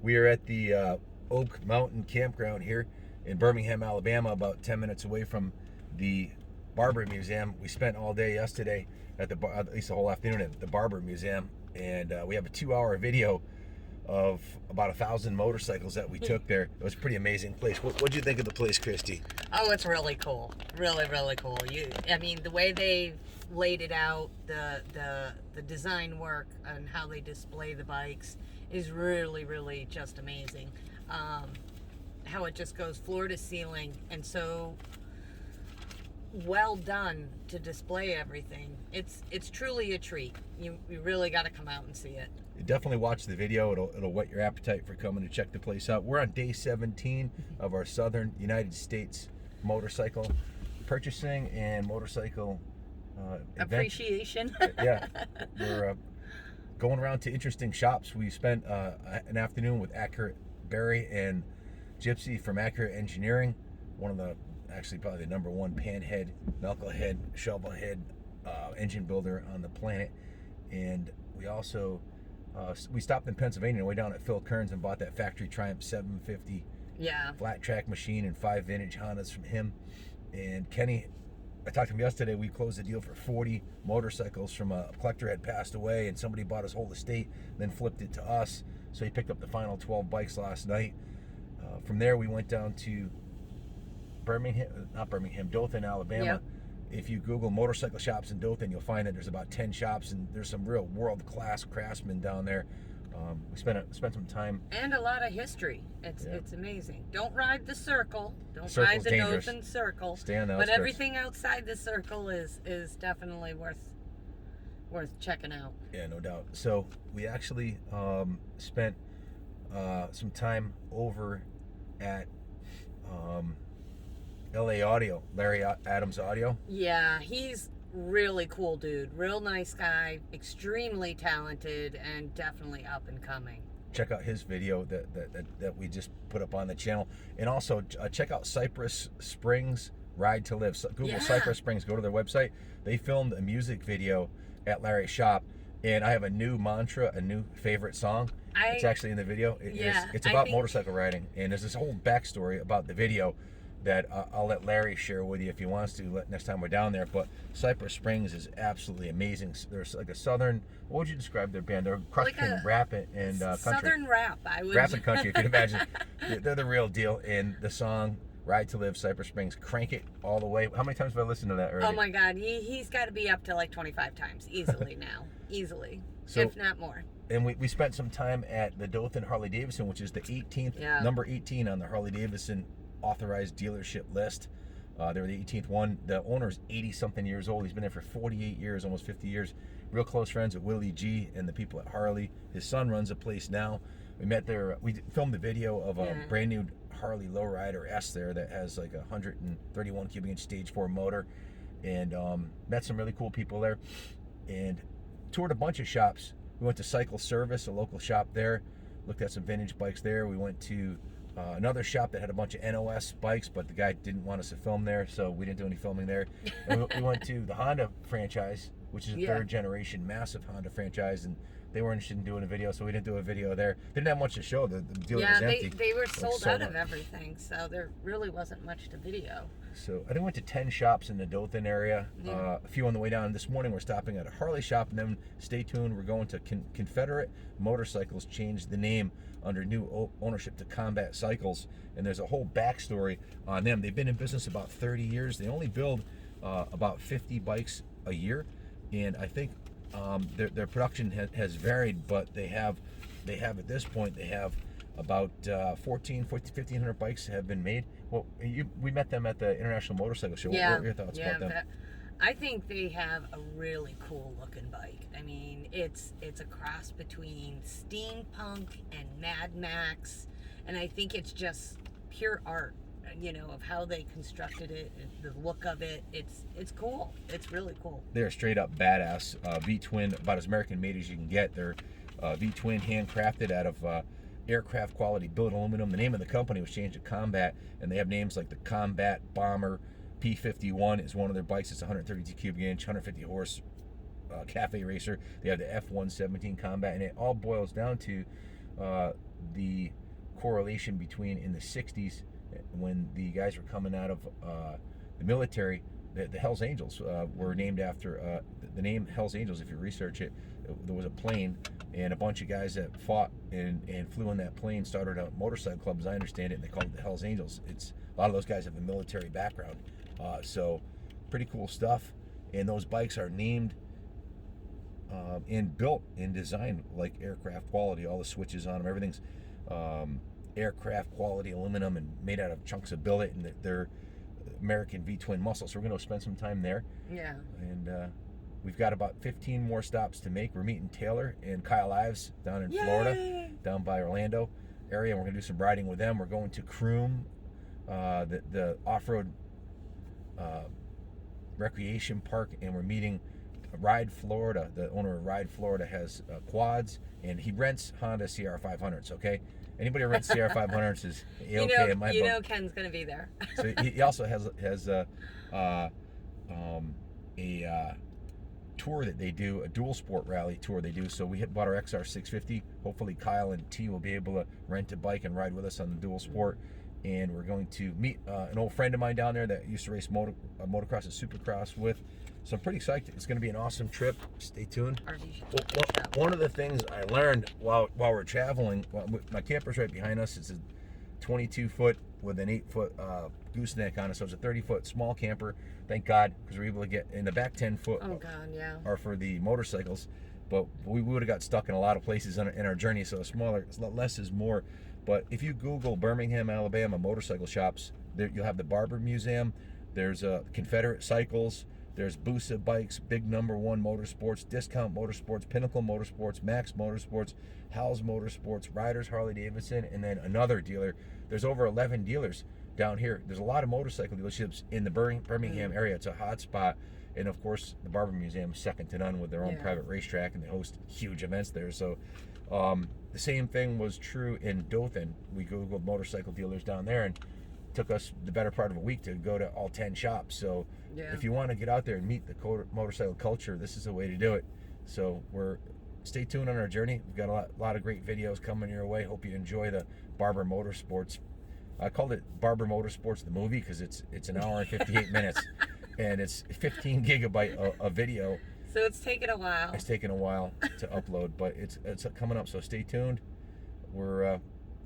We are at the Oak Mountain Campground here in Birmingham, Alabama, about 10 minutes away from the Barberry Museum. We spent all day yesterday at at least the whole afternoon at the Barberry Museum, and we have a 2-hour video of about 1,000 motorcycles that we took there. It was a pretty amazing place. What'd you think of the place, Christy? Oh, it's really cool. Really, really cool. I mean, the way they laid it out, the design work and how they display the bikes is really, really just amazing. How it just goes floor to ceiling and so well done to display everything. It's truly a treat. You really got to come out and see it. You definitely watch the video. It'll whet your appetite for coming to check the place out. We're on day 17 of our Southern United States motorcycle purchasing and motorcycle appreciation. Yeah, we're going around to interesting shops. We spent an afternoon with Accurate Barry and Gypsy from Accurate Engineering, one of the actually probably the #1 panhead, knucklehead, shovelhead engine builder on the planet. And we also we stopped in Pennsylvania on the way down at Phil Kearns and bought that factory Triumph 750 flat track machine and 5 vintage Hondas from him. And Kenny, I talked to him yesterday. We closed the deal for 40 motorcycles from a collector had passed away, and somebody bought his whole estate, then flipped it to us. So he picked up the final 12 bikes last night. From there, we went down to Dothan, Alabama. Yep. If you Google motorcycle shops in Dothan, you'll find that there's about 10 shops, and there's some real world-class craftsmen down there. We spent some time. And a lot of history. It's amazing. Don't ride the circle. Don't Circle's ride the dangerous. Dothan circle. Stay on the but outskirts. everything outside the circle is definitely worth checking out. Yeah, no doubt. So we actually spent some time over at LA Audio, Larry Adams Audio. Yeah, he's really cool dude. Real nice guy, extremely talented, and definitely up and coming. Check out his video that we just put up on the channel. And also check out Cypress Springs Ride to Live. Google Cypress Springs, go to their website. They filmed a music video at Larry's shop. And I have a new mantra, a new favorite song. It's actually in the video. It's about motorcycle riding. And there's this whole backstory about the video that I'll let Larry share with you if he wants to next time we're down there. But Cypress Springs is absolutely amazing. There's like a southern, what would you describe their band? They're cross between rap and country. Southern rap, I would. Rap and country, if you can imagine. They're the real deal. And the song Ride to Live, Cypress Springs, crank it all the way. How many times have I listened to that already? Oh my God, he's got to be up to like 25 times easily now. Easily, so, if not more. And we spent some time at the Dothan Harley-Davidson, which is the 18th, number 18 on the Harley-Davidson authorized dealership list. They were the 18th one. The owner's 80-something years old. He's been there for 48 years, almost 50 years. Real close friends with Willie G and the people at Harley. His son runs a place now. We met there. We filmed a video of a brand new Harley Lowrider S there that has like a 131 cubic inch stage 4 motor, and met some really cool people there, and toured a bunch of shops. We went to Cycle Service, a local shop there, looked at some vintage bikes there. We went to another shop that had a bunch of NOS bikes, but the guy didn't want us to film there, so we didn't do any filming there. And we went to the Honda franchise, which is a third generation massive Honda franchise, and they were interested in doing a video, so we didn't do a video there. They didn't have much to show. The dealer was empty. They were sold out of everything, so there really wasn't much to video. So I think we went to 10 shops in the Dothan area, a few on the way down. This morning we're stopping at a Harley shop, and then stay tuned. We're going to Confederate Motorcycles, changed the name under new ownership to Combat Cycles, and there's a whole backstory on them. They've been in business about 30 years. They only build about 50 bikes a year, and I think their production has varied, but they have at this point, they have about 1,500 bikes have been made. Well, we met them at the International Motorcycle Show. What were your thoughts about them? I think they have a really cool looking bike. I mean, it's a cross between steampunk and Mad Max, and I think it's just pure art, of how they constructed it, the look of it. It's cool. It's really cool. They're straight up badass. V-twin, about as American made as you can get. They're V-twin, handcrafted out of aircraft quality billet aluminum. The name of the company was changed to Combat, and they have names like the Combat Bomber. P51 is one of their bikes. It's 132 cubic inch, 150 horse cafe racer. They have the F117 Combat, and it all boils down to the correlation between in the 60s when the guys were coming out of the military. The Hells Angels were named after the name Hells Angels. If you research it, there was a plane, and a bunch of guys that fought and flew in that plane started a motorcycle club, as I understand it, and they called it the Hells Angels. It's a lot of those guys have a military background, so pretty cool stuff. And those bikes are named and built and designed like aircraft quality. All the switches on them, everything's aircraft quality aluminum and made out of chunks of billet, and they're American V-twin muscle. So we're going to spend some time there. Yeah. And we've got about 15 more stops to make. We're meeting Taylor and Kyle Ives down in Florida, down by Orlando area. And we're going to do some riding with them. We're going to Croom, the off-road recreation park, and we're meeting Ride Florida. The owner of Ride Florida has quads, and he rents Honda CR500s, okay? Anybody who rents CR500s is okay in my book. You know Ken's going to be there. So he also has a tour that they do, a dual sport rally tour they do. So we bought our XR650. Hopefully Kyle and T will be able to rent a bike and ride with us on the dual sport. And we're going to meet an old friend of mine down there that used to race motocross and supercross with. So I'm pretty psyched. It's going to be an awesome trip. Stay tuned. One of the things I learned while we're traveling, my camper's right behind us. It's a 22-foot with an 8-foot gooseneck on it. So it's a 30-foot small camper. Thank God, because we're able to get in the back 10-foot. Oh God, yeah. Are for the motorcycles, but we would have got stuck in a lot of places in our journey. So smaller, less is more. But if you Google Birmingham, Alabama motorcycle shops, there you'll have the Barberry Museum. There's Confederate Cycles. There's Busa Bikes, Big Number One Motorsports, Discount Motorsports, Pinnacle Motorsports, Max Motorsports, Howes Motorsports, Riders Harley-Davidson, and then another dealer. There's over 11 dealers down here. There's a lot of motorcycle dealerships in the Birmingham area. It's a hot spot. And of course, the Barberry Museum is second to none with their own private racetrack, and they host huge events there. So the same thing was true in Dothan. We Googled motorcycle dealers down there, and took us the better part of a week to go to all 10 shops. So if you want to get out there and meet the motorcycle culture, this is the way to do it. So stay tuned on our journey. We've got a lot of great videos coming your way. Hope you enjoy the Barber Motorsports. I called it Barber Motorsports the movie because it's an hour and 58 minutes, and it's 15 gigabyte of video. So it's taken a while. It's taken a while to upload, but it's coming up. So stay tuned. We're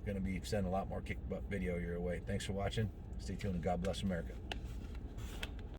going to be sending a lot more kick butt video your way. Thanks for watching. Stay tuned, and God bless America.